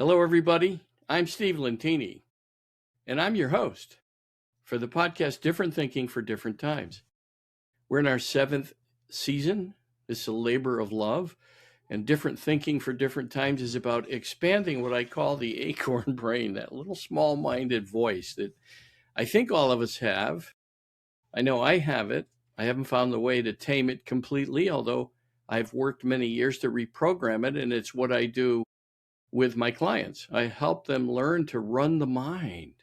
Hello, everybody. I'm Steve Lentini, and I'm your host for the podcast Different Thinking for Different Times. We're in our 7th season. It's a labor of love, and Different Thinking for Different Times is about expanding what I call the acorn brain, that little small-minded voice that I think all of us have. I know I have it. I haven't found the way to tame it completely, although I've worked many years to reprogram it, and it's what I do with my clients. I help them learn to run the mind.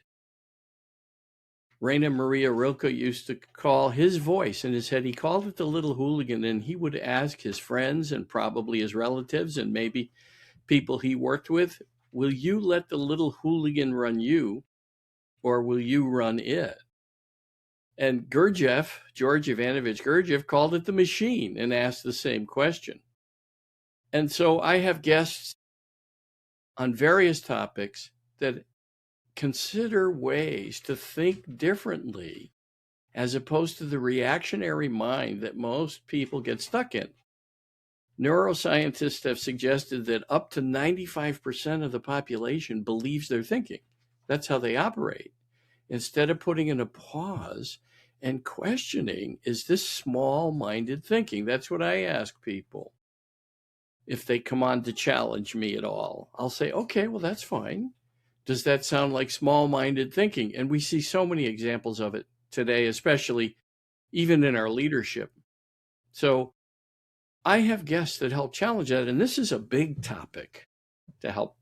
Raina Maria Rilke used to call his voice in his head, he called it the little hooligan, and he would ask his friends and probably his relatives and maybe people he worked with, will you let the little hooligan run you, or will you run it? And George Ivanovich Gurdjieff, called it the machine and asked the same question. And so I have guests on various topics that consider ways to think differently as opposed to the reactionary mind that most people get stuck in. Neuroscientists have suggested that up to 95% of the population believes they're thinking. That's how they operate. Instead of putting in a pause and questioning, is this small-minded thinking? That's what I ask people. If they come on to challenge me at all, I'll say, okay, well, that's fine. Does that sound like small-minded thinking? And we see so many examples of it today, especially even in our leadership. So I have guests that help challenge that. And this is a big topic to help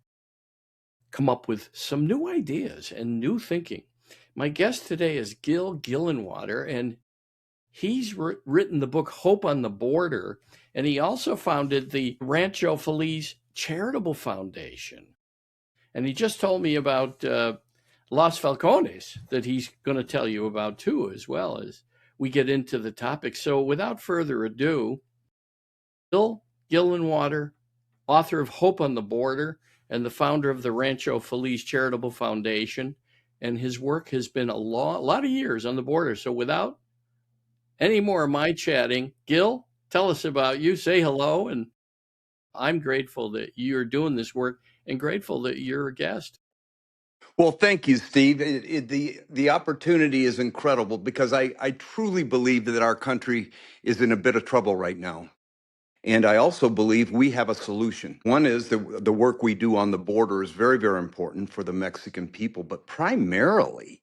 come up with some new ideas and new thinking. My guest today is Gil Gillenwater, and he's written the book Hope on the Border, and he also founded the Rancho Feliz Charitable Foundation. And he just told me about Los Falcones that he's going to tell you about too, as well as we get into the topic. So without further ado, Gil Gillenwater, author of Hope on the Border and the founder of the Rancho Feliz Charitable Foundation, and his work has been a lot of years on the border. So without any more of my chatting, Gil, tell us about you, say hello, and I'm grateful that you're doing this work and grateful that you're a guest. Well, thank you, Steve. The opportunity is incredible because I truly believe that our country is in a bit of trouble right now. And I also believe we have a solution. One is the work we do on the border is very, very important for the Mexican people, but primarily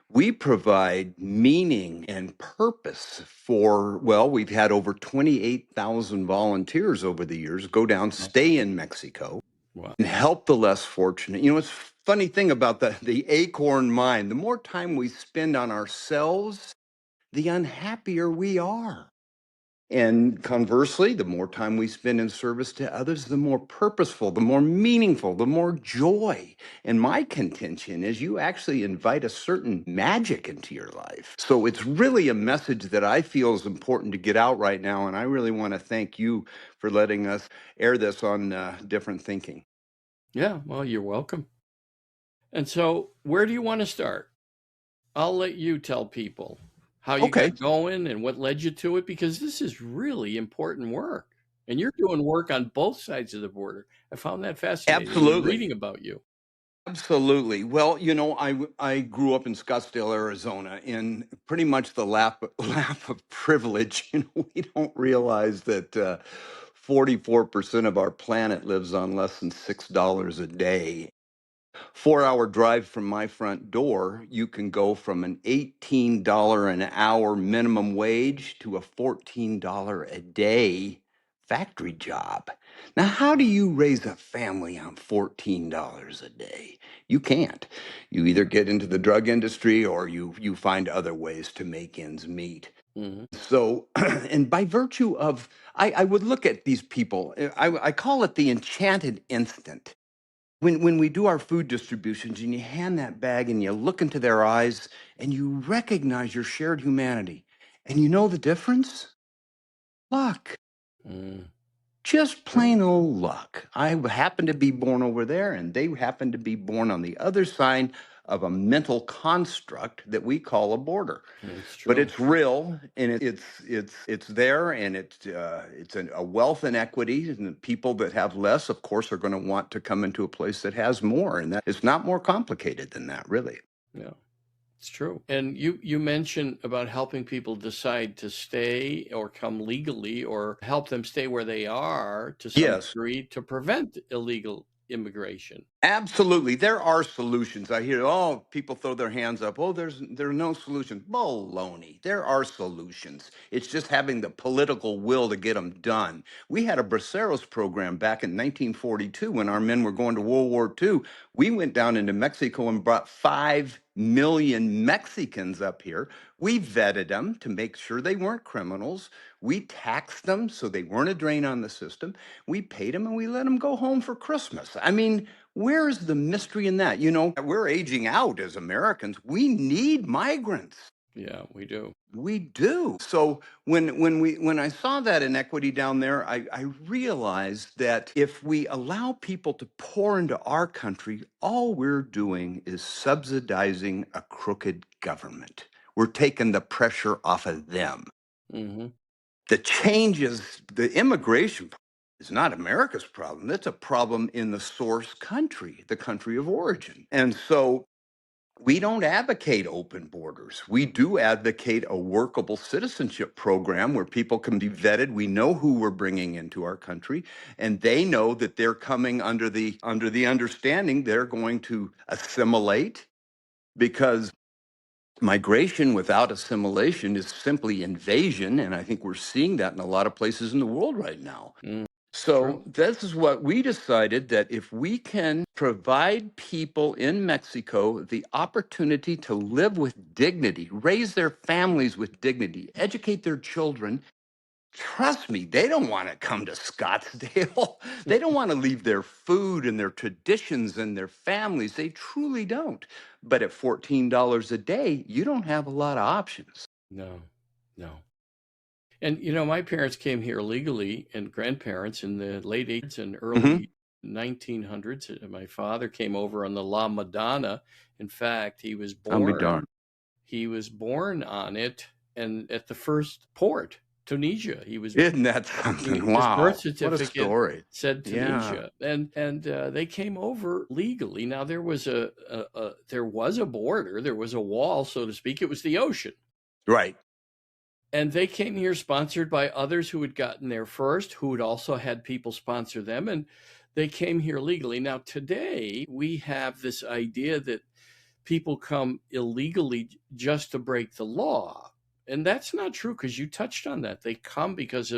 we provide meaning and purpose for, well, we've had over 28,000 volunteers over the years go down, stay in Mexico, Wow. and help the less fortunate. You know, it's funny thing about the acorn mind. The more time we spend on ourselves, the unhappier we are. And conversely, the more time we spend in service to others, the more purposeful, the more meaningful, the more joy. And my contention is you actually invite a certain magic into your life. So it's really a message that I feel is important to get out right now. And I really want to thank you for letting us air this on Different Thinking. Yeah, well, you're welcome. And so where do you want to start? I'll let you tell people how you Okay. got going and what led you to it, because this is really important work. And you're doing work on both sides of the border. I found that fascinating in Absolutely. reading about you. Absolutely. Well, you know, I grew up in Scottsdale, Arizona, in pretty much the lap of privilege. You know, we don't realize that 44% of our planet lives on less than $6 a day. 4-hour drive from my front door, you can go from an $18 an hour minimum wage to a $14 a day factory job. Now, how do you raise a family on $14 a day? You can't. You either get into the drug industry or you find other ways to make ends meet. Mm-hmm. So, and by virtue of, I would look at these people, I call it the enchanted instant. When we do our food distributions and you hand that bag and you look into their eyes and you recognize your shared humanity, and you know the difference? Luck. Mm. Just plain old luck. I happen to be born over there, and they happen to be born on the other side of a mental construct that we call a border. It's But true. it's real, and it's there, and it's a wealth inequity, and the people that have less, of course, are going to want to come into a place that has more, and that it's not more complicated than that, really. Yeah. It's true. And you mentioned about helping people decide to stay or come legally or help them stay where they are to some Yes. degree to prevent illegal immigration. Absolutely. There are solutions. I hear, oh, people throw their hands up. Oh, there are no solutions. Baloney. There are solutions. It's just having the political will to get them done. We had a Braceros program back in 1942 when our men were going to World War II. We went down into Mexico and brought 5 million Mexicans up here. We vetted them to make sure they weren't criminals. We taxed them so they weren't a drain on the system. We paid them and we let them go home for Christmas. I mean, where's the mystery in that? You know, we're aging out as Americans. We need migrants. Yeah, we do. We do. So when I saw that inequity down there, I realized that if we allow people to pour into our country, all we're doing is subsidizing a crooked government. We're taking the pressure off of them. Hmm. The changes, the immigration is not America's problem. That's a problem in the source country, the country of origin. And so we don't advocate open borders. We do advocate a workable citizenship program where people can be vetted. We know who we're bringing into our country, and they know that they're coming under the understanding they're going to assimilate, because migration without assimilation is simply invasion, and I think we're seeing that in a lot of places in the world right now. Mm, true. So this is what we decided, that if we can provide people in Mexico the opportunity to live with dignity, raise their families with dignity, educate their children, trust me, they don't want to come to Scottsdale. They don't want to leave their food and their traditions and their families. They truly don't. But at $14 a day, you don't have a lot of options. No, no. And my parents came here legally, and grandparents in the late 80s and Hmm. early 1900s. My father came over on the La Madonna. In fact, I'll be darned. he was born on it, and at the first port, Tunisia. Isn't that something? His birth Wow. What a certificate story. said Yeah. Tunisia, and they came over legally. Now there was there was a border, there was a wall, so to speak. It was the ocean. Right. And they came here sponsored by others who had gotten there first, who had also had people sponsor them, and they came here legally. Now, today, we have this idea that people come illegally just to break the law. And that's not true, because you touched on that. They come because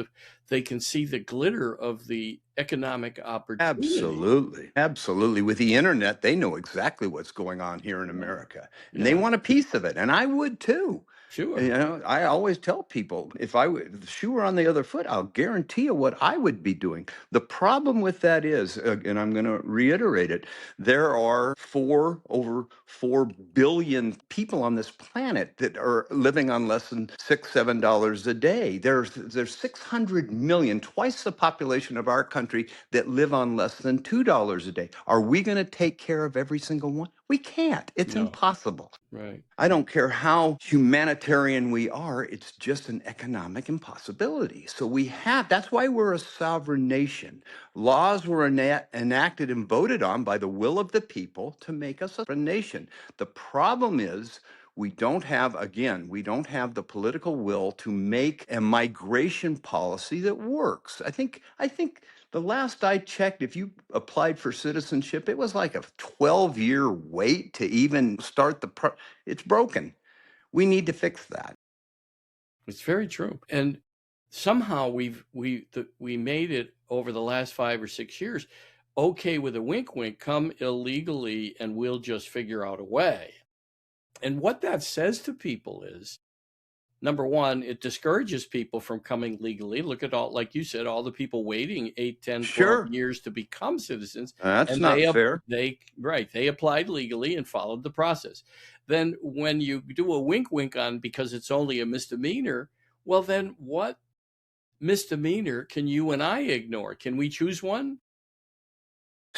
they can see the glitter of the economic opportunity. Absolutely. Absolutely. With the internet, they know exactly what's going on here in Yeah. America, and they Yeah, want a piece of it. And I would too. You sure. know, I always tell people, if the shoe were on the other foot, I'll guarantee you what I would be doing. The problem with that is, and I'm going to reiterate it, there are over 4 billion people on this planet that are living on less than $6, $7 a day. There's 600 million, twice the population of our country, that live on less than $2 a day. Are we going to take care of every single one? We can't. It's No, impossible. right. I don't care how humanitarian we are, it's just an economic impossibility. So that's why we're a sovereign nation. Laws were enacted and voted on by the will of the people to make us a nation. The problem is, we don't have the political will to make a migration policy that works. I think the last I checked, if you applied for citizenship, it was like a 12-year wait to even start it's broken. We need to fix that. It's very true. And somehow we made it over the last 5 or 6 years okay with a wink wink, come illegally and we'll just figure out a way. And what that says to people is, number one, it discourages people from coming legally. Look at all, like you said, all the people waiting 8, 10, 12 Sure. years to become citizens. That's And not fair. they applied legally and followed the process. Then when you do a wink wink on because it's only a misdemeanor, well, then what misdemeanor can you and I ignore? Can we choose one?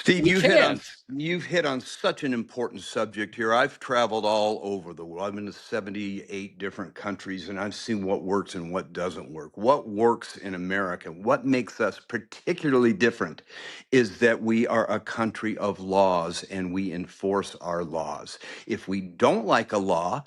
Steve, We can't. you've hit on such an important subject here. I've traveled all over the world. I've been to 78 different countries and I've seen what works and what doesn't work. What works in America, what makes us particularly different is that we are a country of laws and we enforce our laws. If we don't like a law,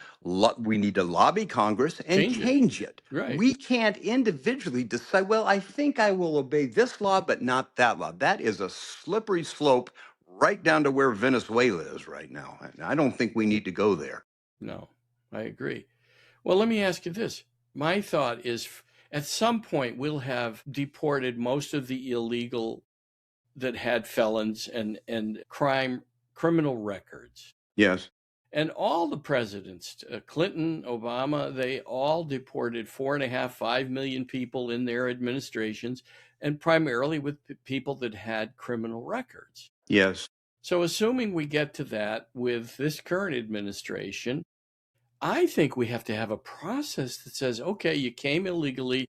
we need to lobby Congress and Change it. change it. Right. We can't individually decide, well, I think I will obey this law, but not that law. That is a slippery slope right down to where Venezuela is right now. And I don't think we need to go there. No, I agree. Well, let me ask you this. My thought is at some point we'll have deported most of the illegal that had felons and criminal records. Yes. And all the presidents, Clinton, Obama, they all deported 4.5, 5 million people in their administrations, and primarily with people that had criminal records. Yes. So, assuming we get to that with this current administration, I think we have to have a process that says, okay, you came illegally.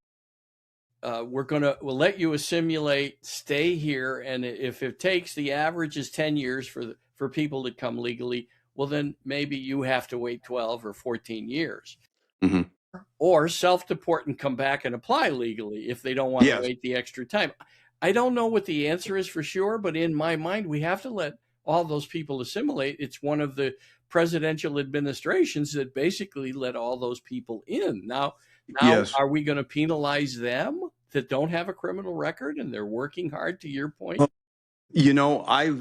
We'll let you assimilate, stay here, and if it takes the average is 10 years for people to come legally, well, then maybe you have to wait 12 or 14 years. Mm-hmm. Or self-deport and come back and apply legally if they don't want to wait the extra time. I don't know what the answer is for sure, but in my mind, we have to let all those people assimilate. It's one of the presidential administrations that basically let all those people in. Now, are we going to penalize them that don't have a criminal record and they're working hard, to your point? You know, I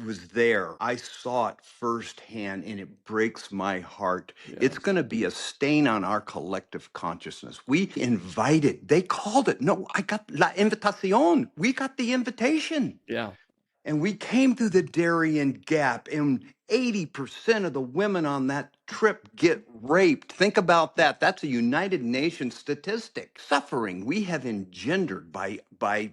was there. I saw it firsthand, and it breaks my heart. Yeah. It's going to be a stain on our collective consciousness. We invited. They called it. No, I got la invitación. We got the invitation. Yeah. And we came through the Darien Gap, and 80% of the women on that trip get raped. Think about that. That's a United Nations statistic. Suffering we have engendered by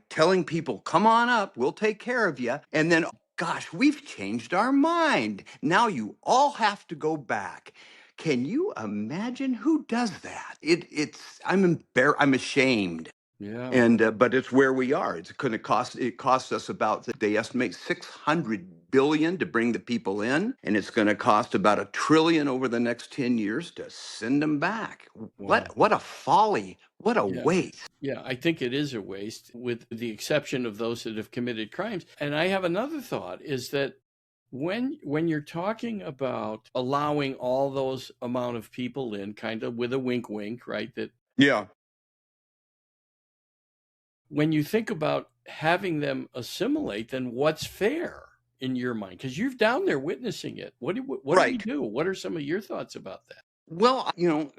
telling people, come on up, we'll take care of you. And then, gosh, we've changed our mind. Now you all have to go back. Can you imagine who does that? I'm ashamed. Yeah. And but it's where we are. It's going to cost. It costs us about. They estimate $600 billion to bring the people in, and it's going to cost about $1 trillion over the next 10 years to send them back. Wow. What a folly! What a waste! Yeah, I think it is a waste, with the exception of those that have committed crimes. And I have another thought: is that when you're talking about allowing all those amount of people in, kind of with a wink, wink, right? That when you think about having them assimilate, then what's fair in your mind? Because you're down there witnessing it. What do you do? What are some of your thoughts about that? Well,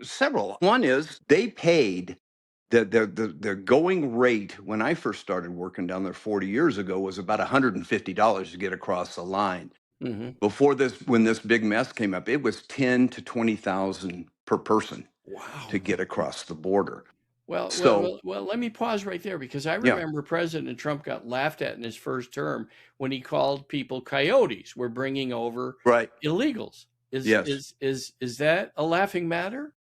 several. One is they paid the going rate when I first started working down there 40 years ago was about $150 to get across the line. Mm-hmm. Before this, when this big mess came up, it was 10 to 20,000 per person. Wow. To get across the border. Well, let me pause right there, because I remember President Trump got laughed at in his first term when he called people coyotes. We're bringing over illegals. Is that a laughing matter?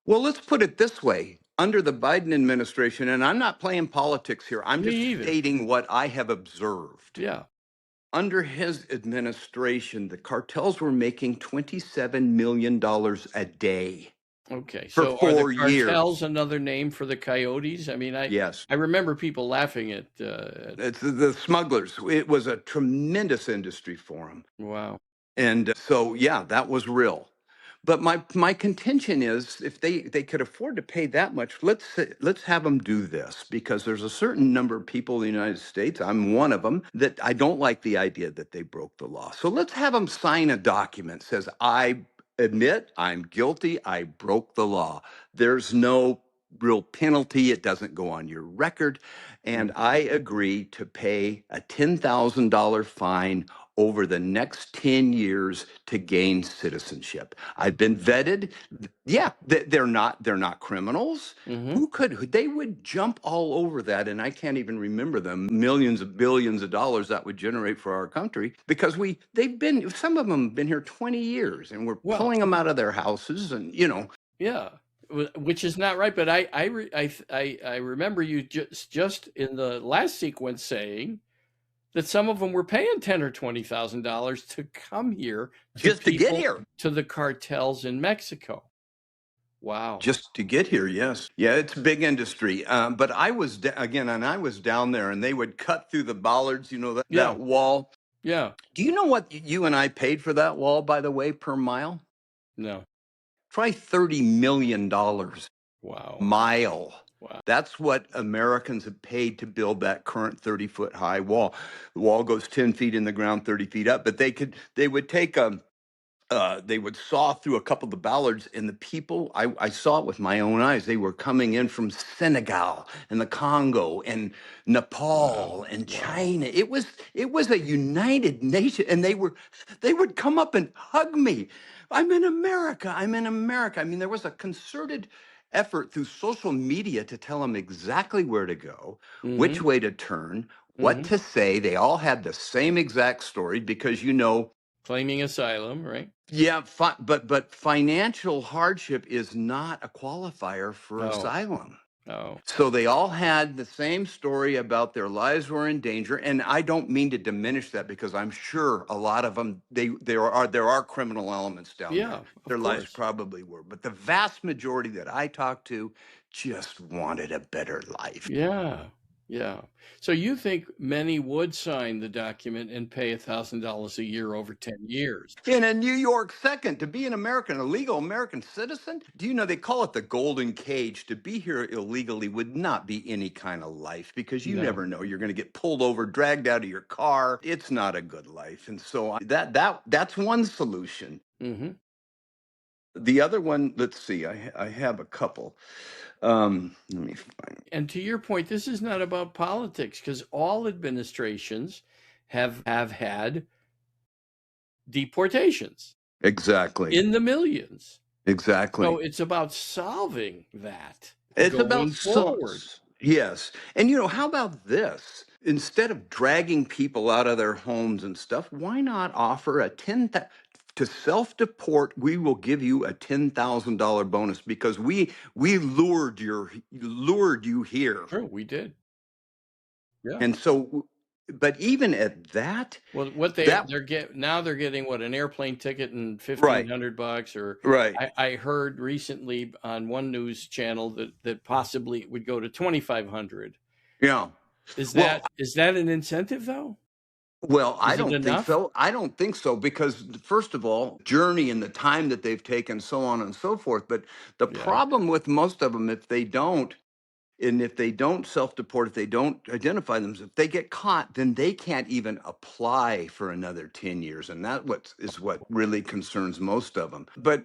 Well, let's put it this way. Under the Biden administration, and I'm not playing politics here, I'm just stating what I have observed. Yeah. Under his administration, the cartels were making $27 million a day. Okay, for so 4 are the years. cartels another name for the coyotes? I mean, I remember people laughing at it's the smugglers. It was a tremendous industry for them. Wow. And so, yeah, that was real. But my contention is, if they could afford to pay that much, let's have them do this, because there's a certain number of people in the United States, I'm one of them, that I don't like the idea that they broke the law. So let's have them sign a document that says, I admit I'm guilty, I broke the law. There's no real penalty. It doesn't go on your record. And I agree to pay a $10,000 fine over the next 10 years to gain citizenship. I've been vetted. Yeah, they're not criminals. Mm-hmm. They would jump all over that, and I can't even remember them millions of billions of dollars that would generate for our country, because some of them have been here 20 years, and we're pulling them out of their houses, and Yeah, which is not right. But I remember you just in the last sequence saying that some of them were paying $10,000 or $20,000 to come here to Just to get people, here. to the cartels in Mexico. Wow. Just to get here, yes. Yeah, it's a big industry. But I was, again, and I was down there and they would cut through the bollards, Yeah. that wall. Yeah. Do you know what you and I paid for that wall, by the way, per mile? No. Try $30 million Wow. mile. Wow. That's what Americans have paid to build that current 30-foot high wall. The wall goes 10 feet in the ground, 30 feet up, but they would take they would saw through a couple of the bollards, and the people, I saw it with my own eyes. They were coming in from Senegal and the Congo and Nepal Wow. and Wow. China. It was a united nation, and they would come up and hug me. I'm in America. I'm in America. I mean, there was a concerted effort through social media to tell them exactly where to go, Mm-hmm. which way to turn, what Mm-hmm. to say. They all had the same exact story because Claiming asylum, right? yeah, but financial hardship is not a qualifier for No. asylum. No. So they all had the same story about their lives were in danger, and I don't mean to diminish that because I'm sure a lot of them there are criminal elements down there. Yeah, of Their lives course. probably were, but the vast majority that I talked to just wanted a better life. Yeah. Yeah. So you think many would sign the document and pay $1,000 a year over 10 years? In a New York second, to be an American, a legal American citizen, do you know they call it the golden cage? To be here illegally would not be any kind of life because you No. never know. You're going to get pulled over, dragged out of your car. It's not a good life. And so that's one solution. Mm-hmm. The other one, let's see, I have a couple. Let me find. And to your point, this is not about politics because all administrations have had deportations Exactly. in the millions. So Exactly. it's about solving that It's about going forward. yes. And how about this? Instead of dragging people out of their homes and stuff, why not offer to self-deport? We will give you a $10,000 bonus because we lured you here. True, we did. Yeah. And so, but even at that, Well, what that they're getting what, an airplane ticket and right, $1,500, or right, I heard recently on one news channel that possibly it would go to 2,500. yeah. Is Well, that an incentive though? I Is it don't think enough? so. I don't think so because first of all, journey and the time that they've taken, so on and so forth. But the Yeah. problem with most of them, if they don't self-deport, if they don't identify them, if they get caught, then they can't even apply for another 10 years. And what really concerns most of them. But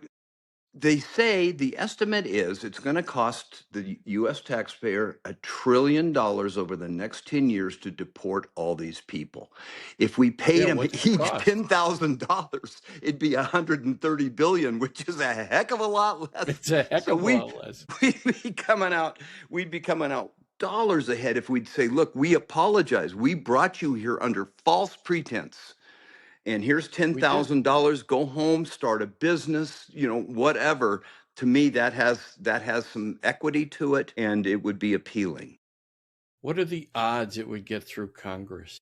they say the estimate is it's going to cost the U.S. taxpayer $1 trillion over the next 10 years to deport all these people. If we paid Yeah, them what's the each cost? $10,000, it'd be $130 billion, which is a heck of a lot less. It's a heck So of a lot less. we'd be coming out dollars ahead if we'd say, look, we apologize. We brought you here under false pretense. And here's We did. $10,000. Go home, start a business, whatever. To me, that has some equity to it, and it would be appealing. What are the odds it would get through Congress?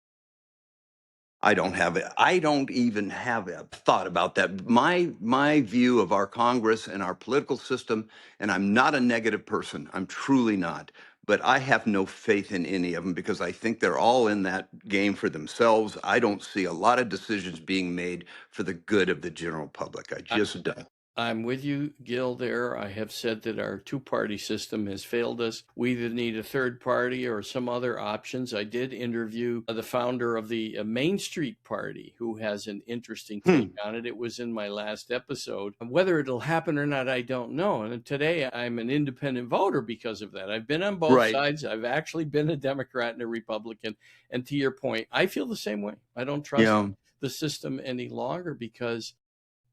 I don't have it. I don't even have a thought about that. My view of our Congress and our political system, and I'm not a negative person. I'm truly not. But I have no faith in any of them because I think they're all in that game for themselves. I don't see a lot of decisions being made for the good of the general public. I just don't. I'm with you, Gil, there. I have said that our two-party system has failed us. We either need a third party or some other options. I did interview the founder of the Main Street Party, who has an interesting take on it. It was in my last episode. Whether it'll happen or not, I don't know. And today I'm an independent voter because of that. I've been on both Right. sides. I've actually been a Democrat and a Republican. And to your point, I feel the same way. I don't trust Yeah. the system any longer because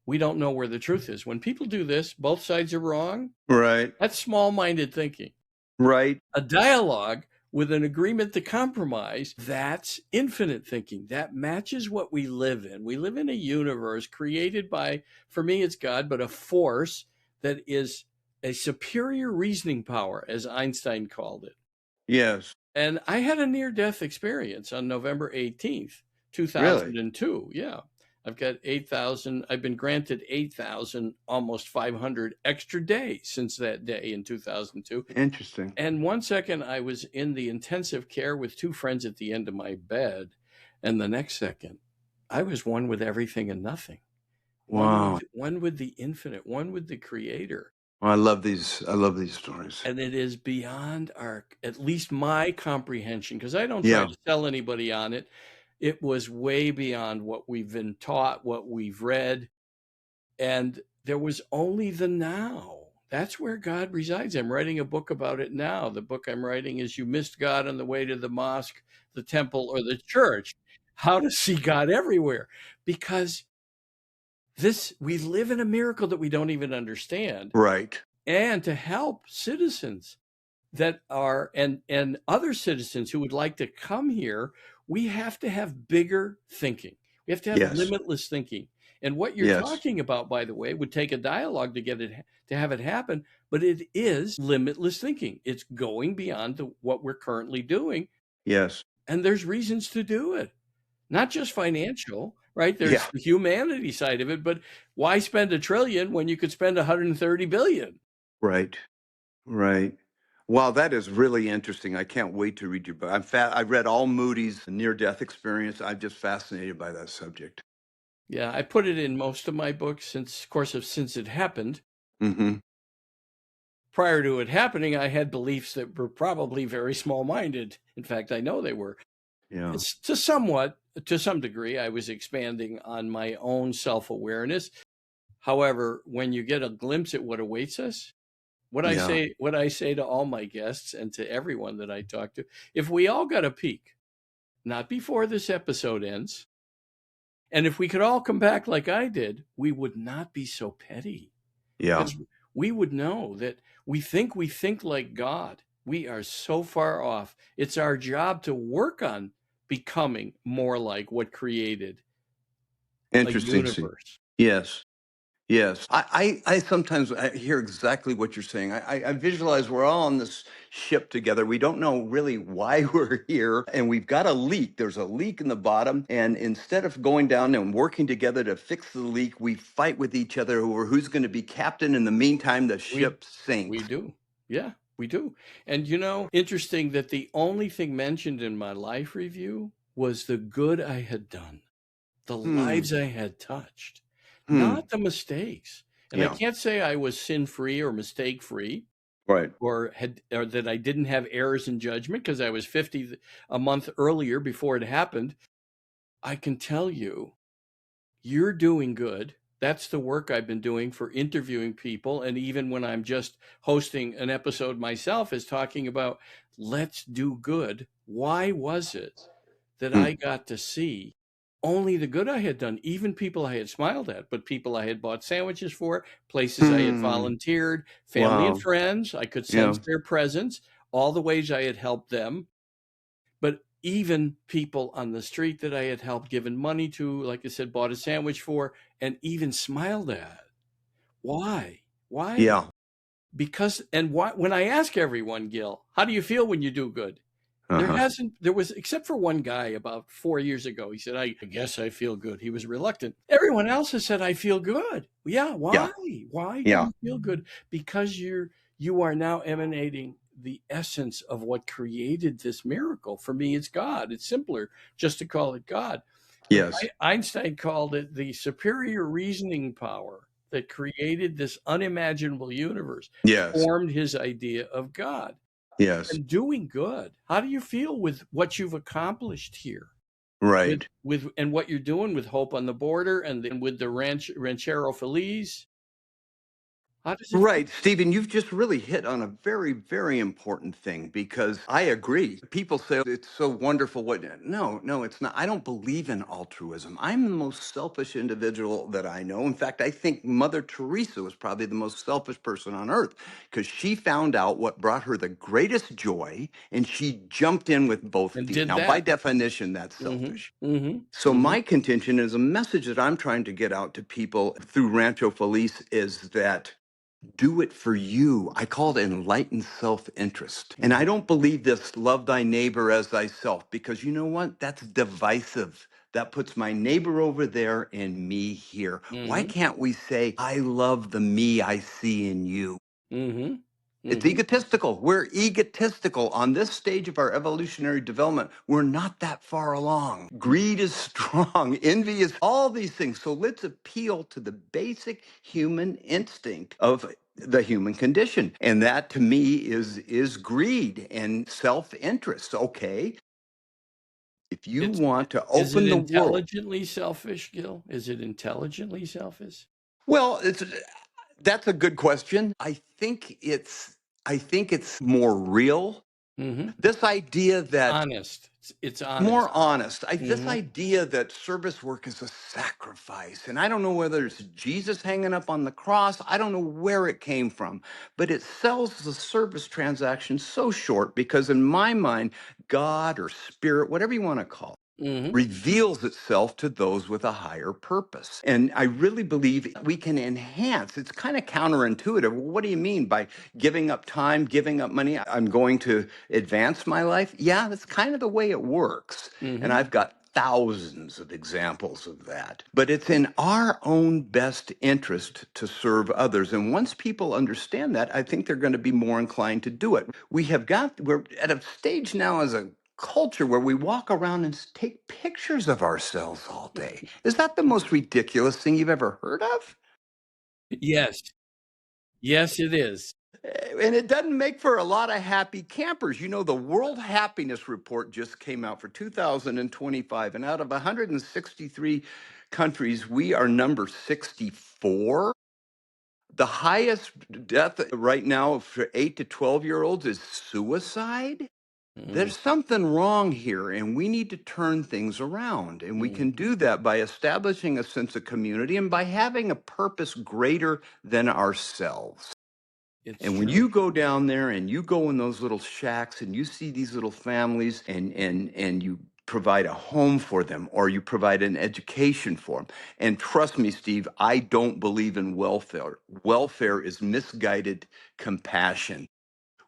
we don't know where the truth is. When people do this, both sides are wrong. Right. That's small-minded thinking. Right. A dialogue with an agreement to compromise, that's infinite thinking. That matches what we live in. We live in a universe created by, for me, it's God, but a force that is a superior reasoning power, as Einstein called it. Yes. And I had a near-death experience on November 18th, Really? 2002. Yeah. I've got 8,000. I've been granted 8,000, almost 500 extra days since that day in 2002. Interesting. And one second I was in the intensive care with two friends at the end of my bed. And the next second I was one with everything and nothing. Wow. One with the infinite, one with the creator. I love these. I love these stories. And it is beyond our, at least my comprehension, because I don't try Yeah. to sell anybody on it. It was way beyond what we've been taught, what we've read. And there was only the now. That's where God resides. I'm writing a book about it now. The book I'm writing is You Missed God on the Way to the Mosque, the Temple, or the Church. How to See God Everywhere. Because we live in a miracle that we don't even understand. Right. And to help citizens that are, and other citizens who would like to come here, we have to have bigger thinking. We have to have Yes. limitless thinking. And what you're Yes. talking about, by the way, would take a dialogue to get it, to have it happen, but it is limitless thinking. It's going beyond what we're currently doing. Yes. And there's reasons to do it, not just financial, right? There's Yeah. the humanity side of it, but why spend $1 trillion when you could spend 130 billion? Right. Right. Wow, that is really interesting. I can't wait to read your book. I read all Moody's near-death experience. I'm just fascinated by that subject. Yeah, I put it in most of my books since, of course, since it happened. Mm-hmm. Prior to it happening, I had beliefs that were probably very small-minded. In fact, I know they were. Yeah. It's to some degree, I was expanding on my own self-awareness. However, when you get a glimpse at what awaits us, what I say to all my guests and to everyone that I talk to, if we all got a peek, not before this episode ends, and if we could all come back like I did, we would not be so petty. Yeah. Because we would know that we think like God. We are so far off. It's our job to work on becoming more like what created a Interesting. universe. Yes. Yes. I sometimes I hear exactly what you're saying. I visualize we're all on this ship together. We don't know really why we're here, and we've got a leak. There's a leak in the bottom, and instead of going down and working together to fix the leak, we fight with each other over who's going to be captain. In the meantime, the ship We sinks. do. Yeah, we do. And interesting that the only thing mentioned in my life review was the good I had done, the lives I had touched, not the mistakes. And I can't say I was sin-free or mistake-free, Right. or that I didn't have errors in judgment because I was 50 a month earlier before it happened. I can tell you, you're doing good. That's the work I've been doing for interviewing people. And even when I'm just hosting an episode myself, is talking about let's do good. Why was it that I got to see only the good I had done, even people I had smiled at, but people I had bought sandwiches for, places I had volunteered, family and friends, I could sense their presence, all the ways I had helped them. But even people on the street that I had helped, given money to, like I said, bought a sandwich for, and even smiled at. Why? Why? Yeah. Because, and why, when I ask everyone, Gil, how do you feel when you do good? There was, except for one guy about 4 years ago, he said, I guess I feel good. He was reluctant. Everyone else has said, I feel good. Yeah. Why? Yeah. Why do you feel good? Because you are now emanating the essence of what created this miracle. For me, it's God. It's simpler just to call it God. Yes. Einstein called it the superior reasoning power that created this unimaginable universe. Yes. Formed his idea of God. Yes. And doing good. How do you feel with what you've accomplished here? Right. With and what you're doing with Hope on the Border and with the Ranchero Feliz? How does it Right, Stephen, you've just really hit on a very, very important thing because I agree. People say it's so wonderful. No, it's not. I don't believe in altruism. I'm the most selfish individual that I know. In fact, I think Mother Teresa was probably the most selfish person on earth because she found out what brought her the greatest joy and she jumped in with both and feet. did Now, that? by definition, that's selfish. So Mm-hmm. my contention is a message that I'm trying to get out to people through Rancho Feliz is that Do it for you. I call it enlightened self-interest. And I don't believe this love thy neighbor as thyself, because you know what? That's divisive. That puts my neighbor over there and me here. Why Mm-hmm. can't we say, I love the me I see in you? Mm-hmm. It's Mm-hmm. egotistical. We're egotistical. On this stage of our evolutionary development, we're not that far along. Greed is strong. Envy is all these things. So let's appeal to the basic human instinct of the human condition. And that to me is greed and self-interest. Okay. If you It's want to is it open the world, intelligently selfish, Gil? Is it intelligently selfish? well, that's a good question. I think it's more real. Mm-hmm. This idea that Honest. It's more honest. honest. This Mm-hmm. idea that service work is a sacrifice. And I don't know whether it's Jesus hanging up on the cross. I don't know where it came from, but it sells the service transaction so short because, in my mind, God or spirit, whatever you want to call it, Mm-hmm. reveals itself to those with a higher purpose. And I really believe we can enhance. It's kind of counterintuitive. Well, what do you mean by giving up time, giving up money? I'm going to advance my life? Yeah, that's kind of the way it works. And Mm-hmm. I've got thousands of examples of that. But it's in our own best interest to serve others. And once people understand that, I think they're going to be more inclined to do it. We're at a stage now as a culture where we walk around and take pictures of ourselves all day. Is that the most ridiculous thing you've ever heard of? Yes. Yes, it is. And it doesn't make for a lot of happy campers. You know, the World Happiness Report just came out for 2025, and out of 163 countries, we are number 64. The highest death right now for 8 to 12-year-olds is suicide. Mm-hmm. There's something wrong here, and we need to turn things around. And we can do that by establishing a sense of community and by having a purpose greater than ourselves. It's And when true. you go down there and you go in those little shacks and you see these little families and you provide a home for them or you provide an education for them. And trust me, Steve, I don't believe in welfare. Welfare is misguided compassion.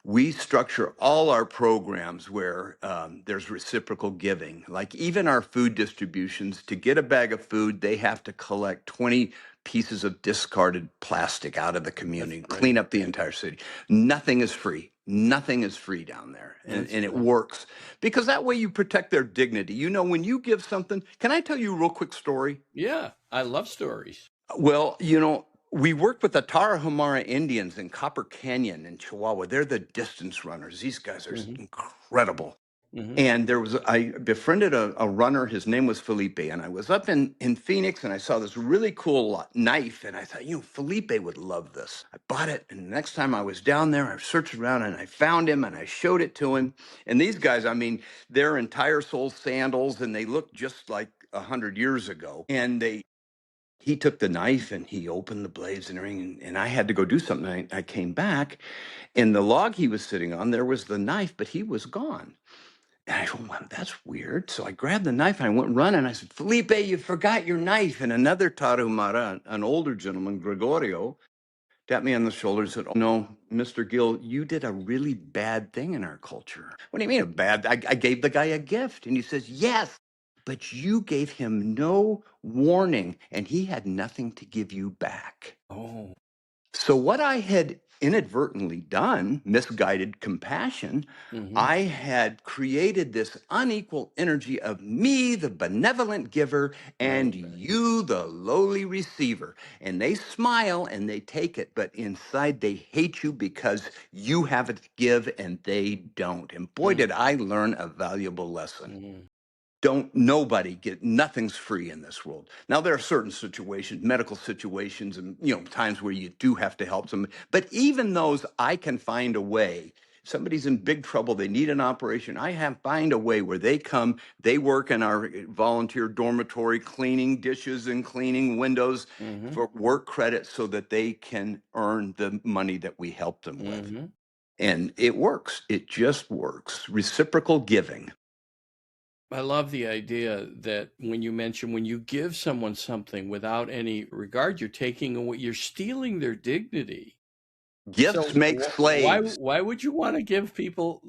We structure all our programs where there's reciprocal giving. Like even our food distributions, to get a bag of food, they have to collect 20 pieces of discarded plastic out of the That's community and right. clean up the entire city. Nothing is free. Nothing is free down there. That's And it right. works because that way you protect their dignity. You know, when you give something, can I tell you a real quick story? Yeah, I love stories. Well, you know, we work with the Tarahumara Indians in Copper Canyon in Chihuahua. They're the distance runners. These guys are Mm-hmm. incredible. Mm-hmm. And I befriended a runner. His name was Felipe. And I was up in Phoenix and I saw this really cool knife. And I thought, you know, Felipe would love this. I bought it. And the next time I was down there, I searched around and I found him and I showed it to him. And these guys, I mean, they're entire soul sandals and they look just like 100 years ago. And he took the knife and he opened the blades and everything. And I had to go do something. I came back and the log he was sitting on, there was the knife, but he was gone. And I go, well, that's weird. So I grabbed the knife and I went running. I said, Felipe, you forgot your knife. And another Tarahumara, an older gentleman, Gregorio, tapped me on the shoulder and said, oh, no, Mr. Gill, you did a really bad thing in our culture. What do you mean a bad? I gave the guy a gift. And he says, yes, but you gave him no warning and he had nothing to give you back. Oh. So, what I had inadvertently done, misguided compassion, Mm-hmm. I had created this unequal energy of me, the benevolent giver, Right. and you, the lowly receiver. And they smile and they take it, but inside they hate you because you have it to give and they don't. And boy, did I learn a valuable lesson. Mm-hmm. Don't nobody get Nothing's free in this world. Now there are certain situations, medical situations, and you know times where you do have to help them. But even those, I can find a way. Somebody's in big trouble, they need an operation. I have find a way where they come, they work in our volunteer dormitory, cleaning dishes and cleaning windows Mm-hmm. for work credit, so that they can earn the money that we help them with. Mm-hmm. And it works. It just works. Reciprocal giving. I love the idea that when you mention when you give someone something without any regard, you're taking away, you're stealing their dignity. Gifts So make slaves. why would you want to give people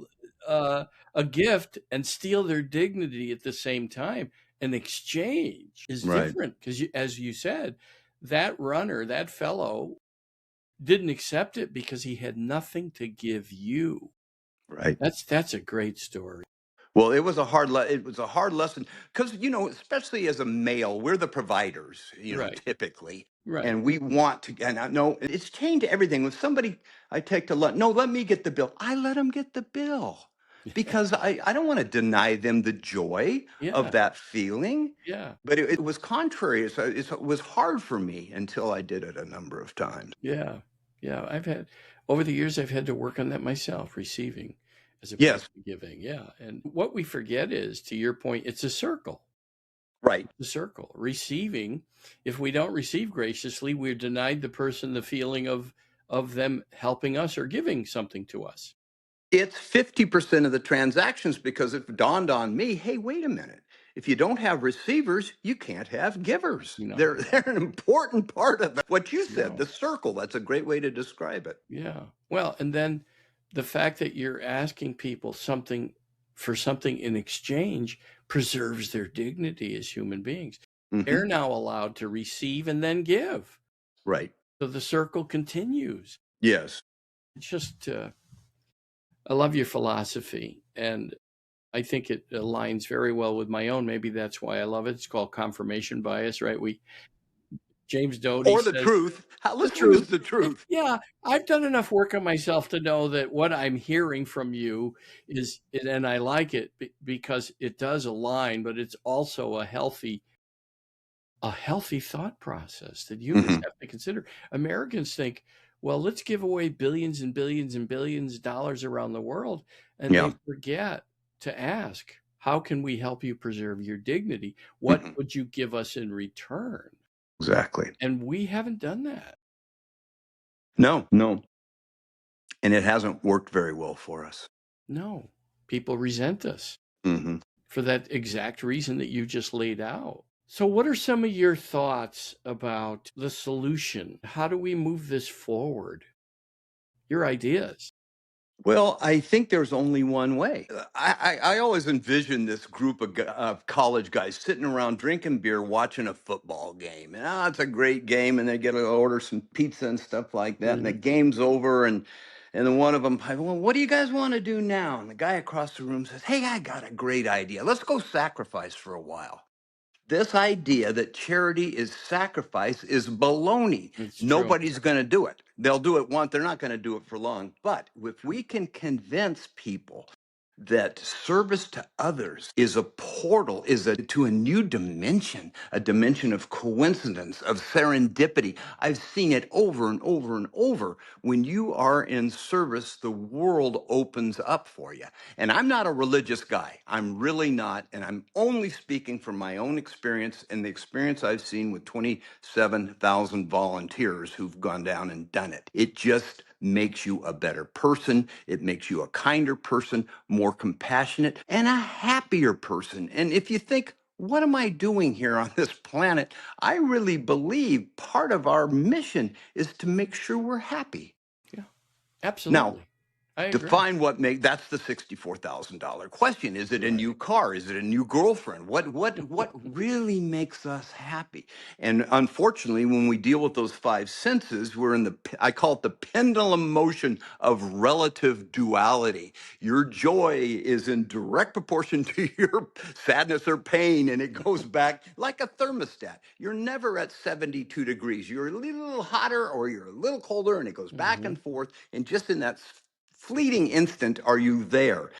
a gift and steal their dignity at the same time? An exchange is Right. different because, as you said, that runner, that fellow, didn't accept it because he had nothing to give you. Right. That's a great story. Well, it was a hard lesson because, especially as a male, we're the providers, Right, typically, right. and we want to. And I know it's changed everything. With somebody I take to lunch, no, let me get the bill. I let them get the bill because I don't want to deny them the joy of Yeah, that feeling. yeah, But it was contrary. It was hard for me until I did it a number of times. yeah, yeah. Over the years, I've had to work on that myself, receiving as opposed Yes, to giving. Yeah. And what we forget is, to your point, it's a circle. right. The circle. Receiving, if we don't receive graciously, we're denied the person the feeling of them helping us or giving something to us. It's 50% of the transactions because it dawned on me, hey, wait a minute. If you don't have receivers, you can't have givers. No, They're an important part of what you said, no. the circle. That's a great way to describe it. Yeah. Well, and then the fact that you're asking people something for something in exchange preserves their dignity as human beings. Hmm. They're now allowed to receive and then give. Right. So the circle continues. Yes. It's just, I love your philosophy. And I think it aligns very well with my own. Maybe that's why I love it. It's called confirmation bias, right? James Doty Or the says truth. the Let's truth. use the truth. Yeah, I've done enough work on myself to know that what I'm hearing from you and I like it because it does align, but it's also a healthy thought process that humans Hmm. have to consider. Americans think, well, let's give away billions and billions and billions of dollars around the world, and they Yeah. forget to ask, how can we help you preserve your dignity? What Hmm. would you give us in return? Exactly. And we haven't done that. No, no. And it hasn't worked very well for us. No, people resent us Hmm. for that exact reason that you just laid out. So, what are some of your thoughts about the solution? How do we move this forward? Your ideas. Well, I think there's only one way. I always envision this group of college guys sitting around drinking beer, watching a football game. And it's a great game, and they get to order some pizza and stuff like that. And the Mhm. game's over, and then one of them, well, what do you guys want to do now? And the guy across the room says, hey, I got a great idea. Let's go sacrifice for a while. This idea that charity is sacrifice is baloney. It's true. Nobody's going to do it. They'll do it once, they're not going to do it for long. But if we can convince people that service to others is a portal, to a new dimension, a dimension of coincidence, of serendipity. I've seen it over and over and over. When you are in service, the world opens up for you. And I'm not a religious guy. I'm really not. And I'm only speaking from my own experience and the experience I've seen with 27,000 volunteers who've gone down and done it. It just makes you a better person. It makes you a kinder person, more compassionate, and a happier person. And if you think, what am I doing here on this planet? I really believe part of our mission is to make sure we're happy. Yeah, Now, absolutely. I agree. define that's the $64,000 question. Is it a Right. new car? Is it a new girlfriend? What really makes us happy? And unfortunately, when we deal with those five senses, we're in I call it the pendulum motion of relative duality. Your joy is in direct proportion to your sadness or pain, and it goes back like a thermostat. You're never at 72 degrees. You're a little hotter or you're a little colder, and it goes back Hmm. and forth. And just in that fleeting instant are you there.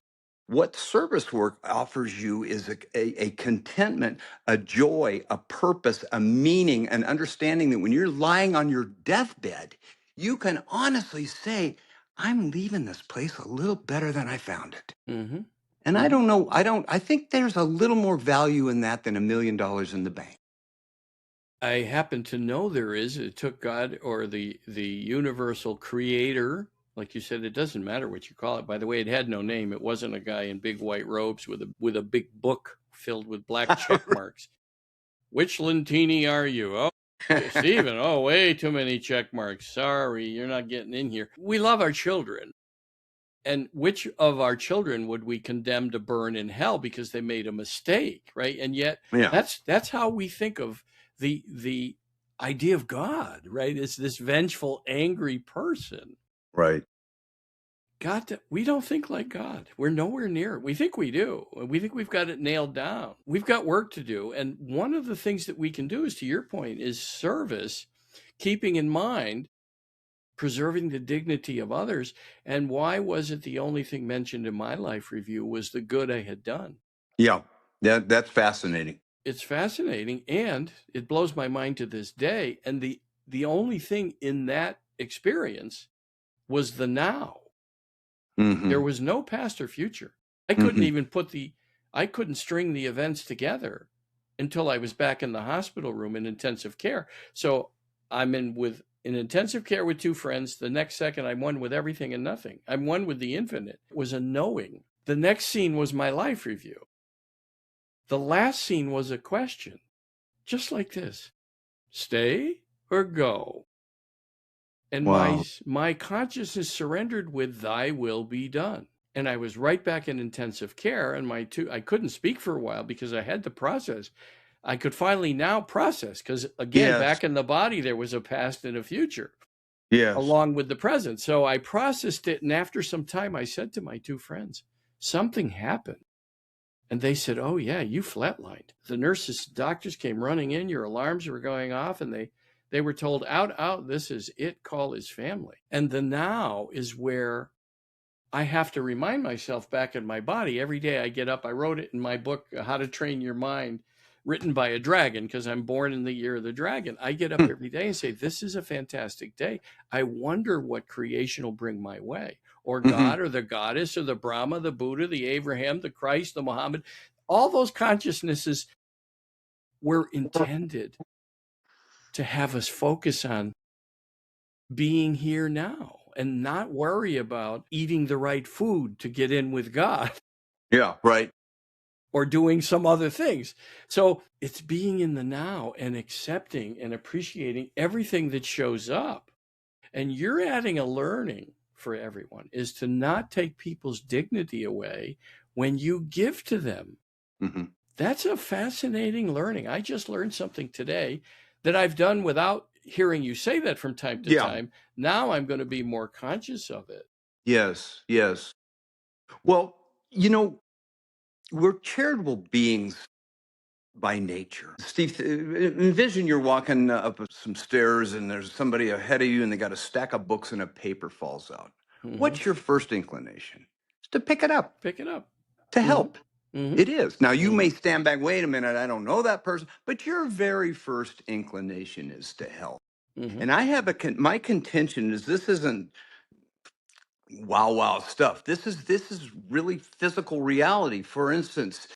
What service work offers you is a contentment, a joy, a purpose, a meaning, an understanding that when you're lying on your deathbed, you can honestly say, I'm leaving this place a little better than I found it. Hmm. And I Hmm. don't know, I think there's a little more value in that than $1 million in the bank. I happen to know there is. It took God or the universal creator, like you said. It doesn't matter what you call it. By the way, it had no name. It wasn't a guy in big white robes with a big book filled with black check marks. Which Lentini are you? Oh, Stephen, oh, way too many check marks. Sorry, you're not getting in here. We love our children. And which of our children would we condemn to burn in hell because they made a mistake, right? And yet Yeah. that's how we think of the idea of God, right? It's this vengeful, angry person. Right. God, we don't think like God. We're nowhere near it. We think we do. We think we've got it nailed down. We've got work to do. And one of the things that we can do is, to your point, is service, keeping in mind preserving the dignity of others. And why was it the only thing mentioned in my life review was the good I had done? Yeah. That's fascinating. It's fascinating, and it blows my mind to this day. And the only thing in that experience was the now. Mm-hmm. There was no past or future. I couldn't even I couldn't string the events together until I was back in the hospital room in intensive care. So I'm in intensive care with two friends. The next second, I'm one with everything and nothing. I'm one with the infinite. It was a knowing. The next scene was my life review. The last scene was a question, just like this: stay or go? And Wow. my consciousness surrendered with thy will be done. And I was right back in intensive care, and I couldn't speak for a while because I had to process. I could finally now process, because again, Yes. back in the body, there was a past and a future Yes. along with the present. So I processed it. And after some time, I said to my two friends, something happened. And they said, oh yeah, you flatlined. The nurses, doctors came running in, your alarms were going off, and they were told, out, this is it, call his family. And the now is where I have to remind myself back in my body. Every day I get up, I wrote it in my book, How to Train Your Mind, written by a dragon, because I'm born in the year of the dragon. I get up every day and say, this is a fantastic day. I wonder what creation will bring my way, or God, or the goddess, or the Brahma, the Buddha, the Abraham, the Christ, the Muhammad. All those consciousnesses were intended to have us focus on being here now and not worry about eating the right food to get in with God. Yeah, right. Or doing some other things. So it's being in the now and accepting and appreciating everything that shows up. And you're adding a learning for everyone, is to not take people's dignity away when you give to them. Mm-hmm. That's a fascinating learning. I just learned something today that I've done without hearing you say that from time to time. Now I'm going to be more conscious of it. Yes, yes. Well, we're charitable beings by nature. Steve, envision you're walking up some stairs and there's somebody ahead of you and they got a stack of books and a paper falls out. What's your first inclination? It's to pick it up, Pick it up. to help. It is. Now, you may stand back, wait a minute, I don't know that person, but your very first inclination is to help. And I have my contention is this isn't wow stuff. This is really physical reality. For instance,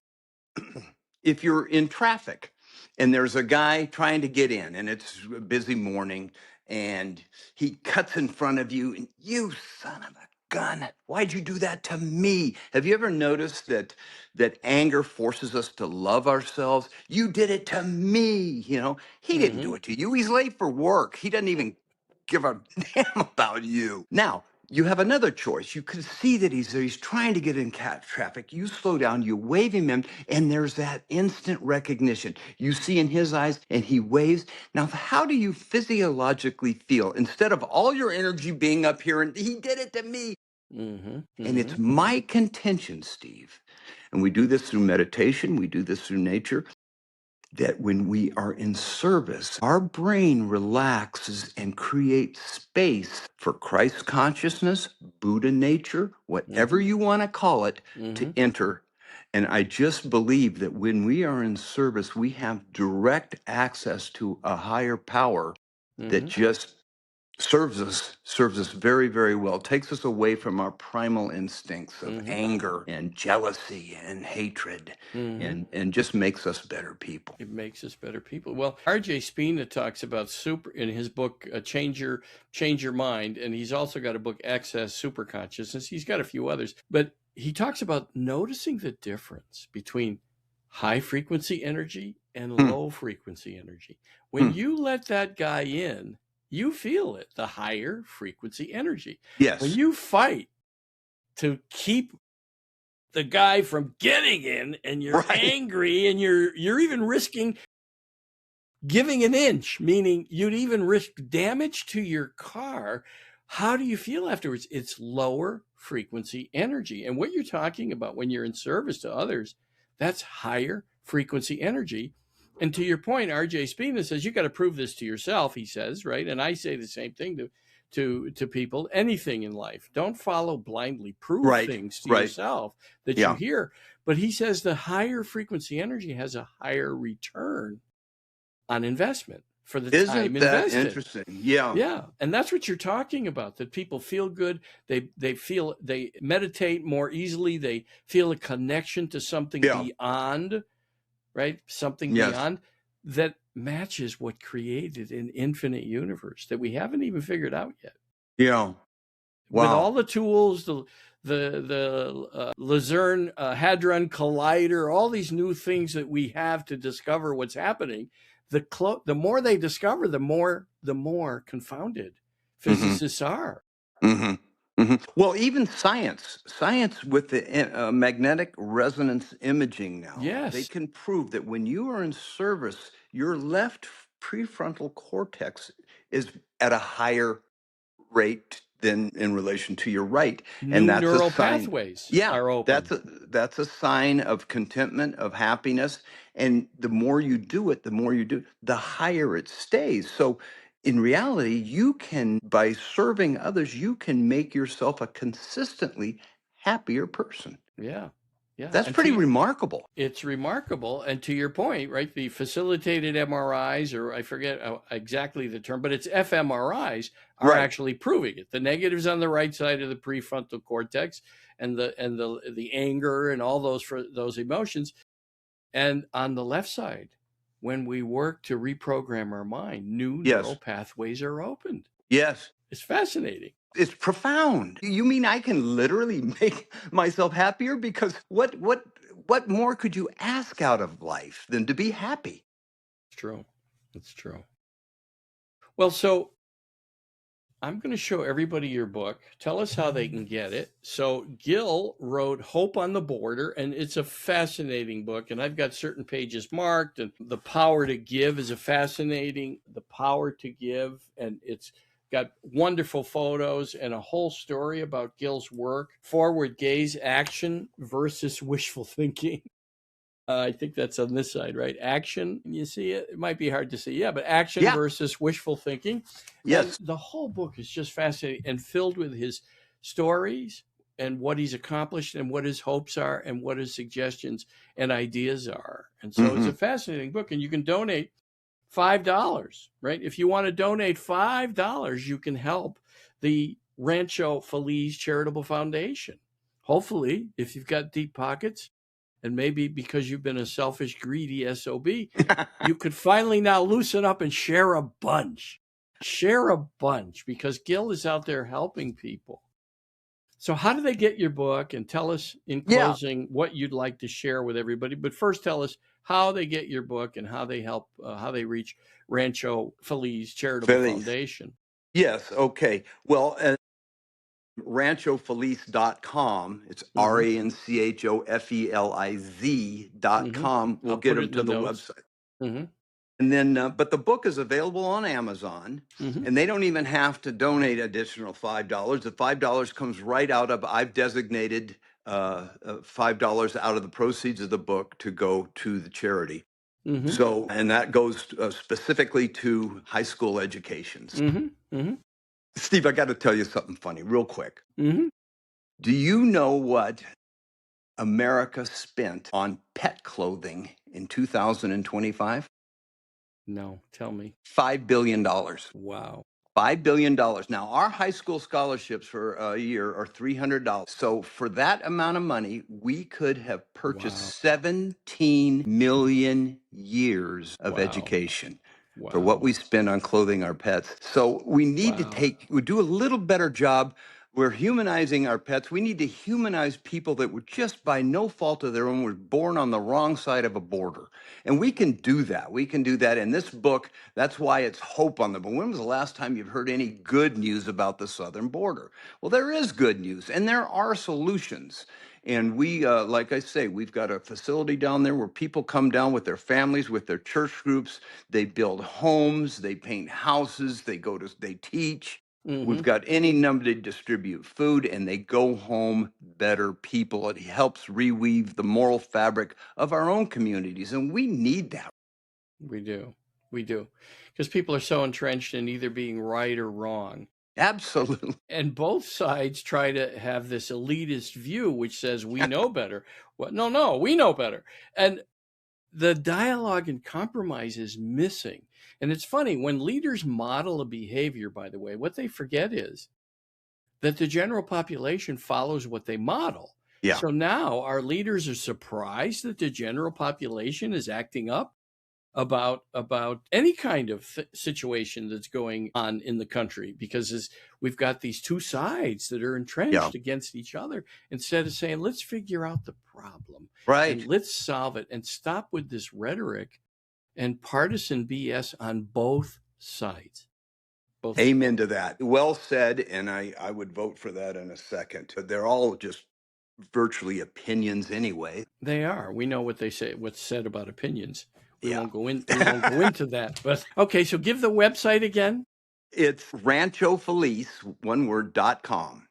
if you're in traffic and there's a guy trying to get in and it's a busy morning and he cuts in front of you and you son of a gun, why'd you do that to me? Have you ever noticed that anger forces us to love ourselves? You did it to me. He didn't do it to you. He's late for work. He doesn't even give a damn about you. Now, you have another choice. You can see that he's trying to get in traffic. You slow down, you wave him in, and there's that instant recognition. You see in his eyes, and he waves. Now, how do you physiologically feel? Instead of all your energy being up here, and he did it to me. And it's my contention, Steve, and we do this through meditation, we do this through nature, that when we are in service, our brain relaxes and creates space for Christ consciousness, Buddha nature, whatever you want to call it, to enter. And I just believe that when we are in service, we have direct access to a higher power that just serves us very, very well, takes us away from our primal instincts of anger and jealousy and hatred, and just makes us better people. It makes us better people. Well, R.J. Spina talks about super in his book Change Your Mind, and he's also got a book Access Superconsciousness. He's got a few others, but he talks about noticing the difference between high frequency energy and low frequency energy. When you let that guy in, you feel it, the higher frequency energy. Yes. When you fight to keep the guy from getting in, and you're angry, and you're even risking giving an inch, meaning you'd even risk damage to your car. How do you feel afterwards? It's lower frequency energy. And what you're talking about when you're in service to others, that's higher frequency energy. And to your point, RJ Spina says, you got to prove this to yourself, he says, right? And I say the same thing to people. Anything in life, don't follow blindly. Prove things to yourself that you hear. But he says the higher frequency energy has a higher return on investment for the time invested. Isn't that interesting? Yeah. Yeah. And that's what you're talking about, that people feel good. They meditate more easily. They feel a connection to something beyond, right? Something beyond that matches what created an infinite universe that we haven't even figured out yet. Yeah. Wow. With all the tools, the Luzerne Hadron Collider, all these new things that we have to discover what's happening, the more they discover, the more confounded physicists are. Well, even science with the magnetic resonance imaging now, they can prove that when you are in service, your left prefrontal cortex is at a higher rate than in relation to your right. And that's neural pathways are open. That's a sign of contentment, of happiness. And the more you do it, the higher it stays. So in reality, you can, by serving others, you can make yourself a consistently happier person. Yeah. Yeah. That's pretty remarkable. It's remarkable. And to your point, right, the facilitated MRIs, or I forget exactly the term, but it's fMRIs, are actually proving it. The negatives on the right side of the prefrontal cortex, and the anger and all those emotions. And on the left side, when we work to reprogram our mind, new neural pathways are opened. Yes. It's fascinating. It's profound. You mean I can literally make myself happier? Because what more could you ask out of life than to be happy? It's true. It's true. Well, so I'm going to show everybody your book. Tell us how they can get it. So Gil wrote Hope on the Border, and it's a fascinating book. And I've got certain pages marked. And The Power to Give is The Power to Give. And it's got wonderful photos and a whole story about Gil's work. Forward gaze, action versus wishful thinking. I think that's on this side, right? Action, you see it? It might be hard to see. Yeah, but action versus wishful thinking. Yes. And the whole book is just fascinating and filled with his stories and what he's accomplished and what his hopes are and what his suggestions and ideas are. And so it's a fascinating book, and you can donate $5, right? If you want to donate $5, you can help the Rancho Feliz Charitable Foundation. Hopefully, if you've got deep pockets, and maybe because you've been a selfish, greedy SOB, you could finally now loosen up and share a bunch. Share a bunch, because Gil is out there helping people. So how do they get your book? And tell us in closing what you'd like to share with everybody. But first, tell us how they get your book and how they help, how they reach Rancho Feliz Charitable Foundation. Yes. Okay. Well, ranchofeliz.com. It's RANCHOFELIZ.com. We'll get them to the website. And then, but the book is available on Amazon, and they don't even have to donate additional $5. The $5 comes right out of, I've designated $5 out of the proceeds of the book to go to the charity. So, and that goes specifically to high school educations. Steve, I got to tell you something funny real quick. Do you know what America spent on pet clothing in 2025? No, tell me. $5 billion. Wow. $5 billion. Now, our high school scholarships for a year are $300. So for that amount of money, we could have purchased 17 million years of education for what we spend on clothing our pets. So we need to do a little better job We're humanizing our pets. We need to humanize people that were just by no fault of their own were born on the wrong side of a border. And we can do that. We can do that in this book. That's why it's hope on the board. When was the last time you've heard any good news about the southern border? Well, there is good news, and there are solutions. And we, like I say, we've got a facility down there where people come down with their families, with their church groups. They build homes, they paint houses, they teach. We've got any number to distribute food, and they go home better people. It helps reweave the moral fabric of our own communities, and we need that. We do. We do. Because people are so entrenched in either being right or wrong. Absolutely. And both sides try to have this elitist view, which says we know better. Well, no, we know better. And the dialogue and compromise is missing. And it's funny, when leaders model a behavior, by the way, what they forget is that the general population follows what they model. Yeah. So now our leaders are surprised that the general population is acting up about any kind of situation that's going on in the country, because we've got these two sides that are entrenched against each other, instead of saying, let's figure out the problem, right, and let's solve it, and stop with this rhetoric and partisan BS on both sides. Amen to that. Well said. And I would vote for that in a second. They're all just virtually opinions anyway. They are. We know what they say, what's said about opinions. We won't go into that. But okay, so give the website again. It's Rancho Feliz, one word, .com.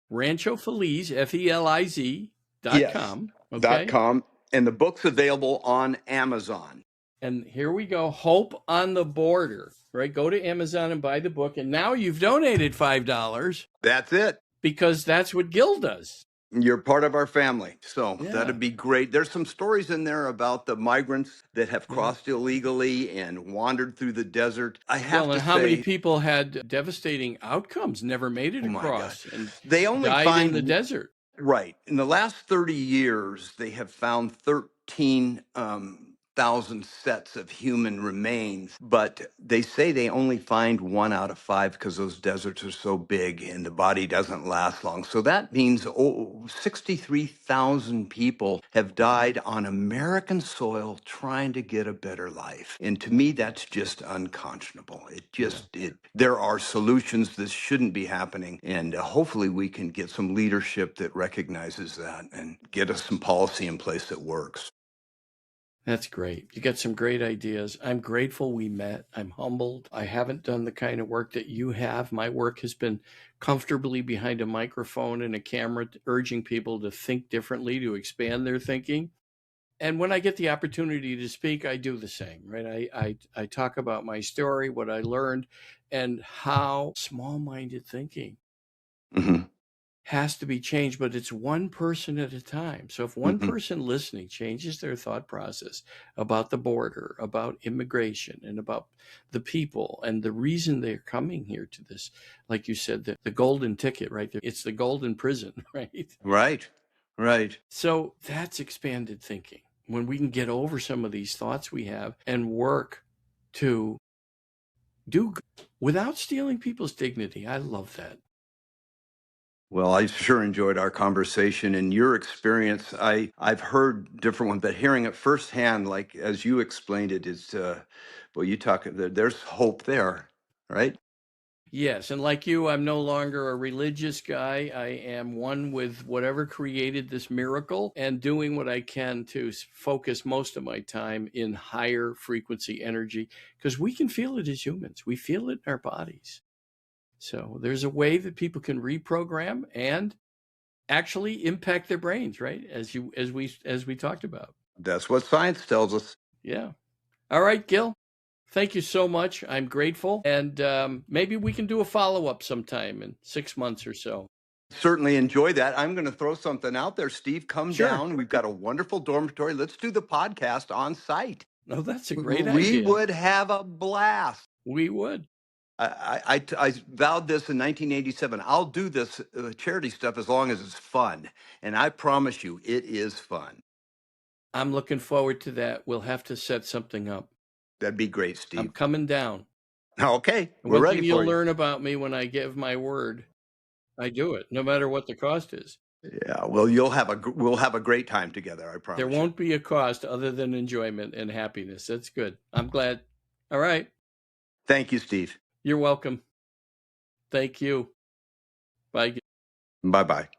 Rancho Feliz, FELIZ.com. Yes, okay. .com. And the book's available on Amazon. And here we go. Hope on the Border, right? Go to Amazon and buy the book. And now you've donated $5. That's it. Because that's what Gil does. You're part of our family. So that'd be great. There's some stories in there about the migrants that have crossed illegally and wandered through the desert. I have to say, how many people had devastating outcomes, never made it across, and they only died in the desert. Right. In the last 30 years, they have found 13,000 sets of human remains, but they say they only find 1 out of 5 because those deserts are so big and the body doesn't last long. So that means 63,000 people have died on American soil trying to get a better life. And to me, that's just unconscionable. There are solutions. This shouldn't be happening. And hopefully we can get some leadership that recognizes that and get us some policy in place that works. That's great. You got some great ideas. I'm grateful we met. I'm humbled. I haven't done the kind of work that you have. My work has been comfortably behind a microphone and a camera, urging people to think differently, to expand their thinking. And when I get the opportunity to speak, I do the same, right? I talk about my story, what I learned, and how small-minded thinking has to be changed, but it's one person at a time. So if one person listening changes their thought process about the border, about immigration, and about the people and the reason they're coming here to this, like you said, the golden ticket, right? It's the golden prison, right? Right. So that's expanded thinking. When we can get over some of these thoughts we have and work to do without stealing people's dignity. I love that. Well, I sure enjoyed our conversation and your experience. I've heard different ones, but hearing it firsthand, like as you explained it, is there's hope there, right? Yes, and like you, I'm no longer a religious guy. I am one with whatever created this miracle and doing what I can to focus most of my time in higher frequency energy, because we can feel it as humans. We feel it in our bodies. So there's a way that people can reprogram and actually impact their brains, right? As we talked about. That's what science tells us. Yeah. All right, Gil. Thank you so much. I'm grateful. And maybe we can do a follow-up sometime in 6 months or so. Certainly enjoy that. I'm going to throw something out there. Steve, come down. We've got a wonderful dormitory. Let's do the podcast on site. Oh, that's a great idea. We idea. would have a blast. We would. I vowed this in 1987. I'll do this charity stuff as long as it's fun. And I promise you, it is fun. I'm looking forward to that. We'll have to set something up. That'd be great, Steve. I'm coming down. Okay. We're ready for you. You'll learn about me when I give my word. I do it, no matter what the cost is. Yeah, well, we'll have a great time together, I There promise you. won't be a cost other than enjoyment and happiness. That's good. I'm glad. All right. Thank you, Steve. You're welcome. Thank you. Bye. Bye-bye.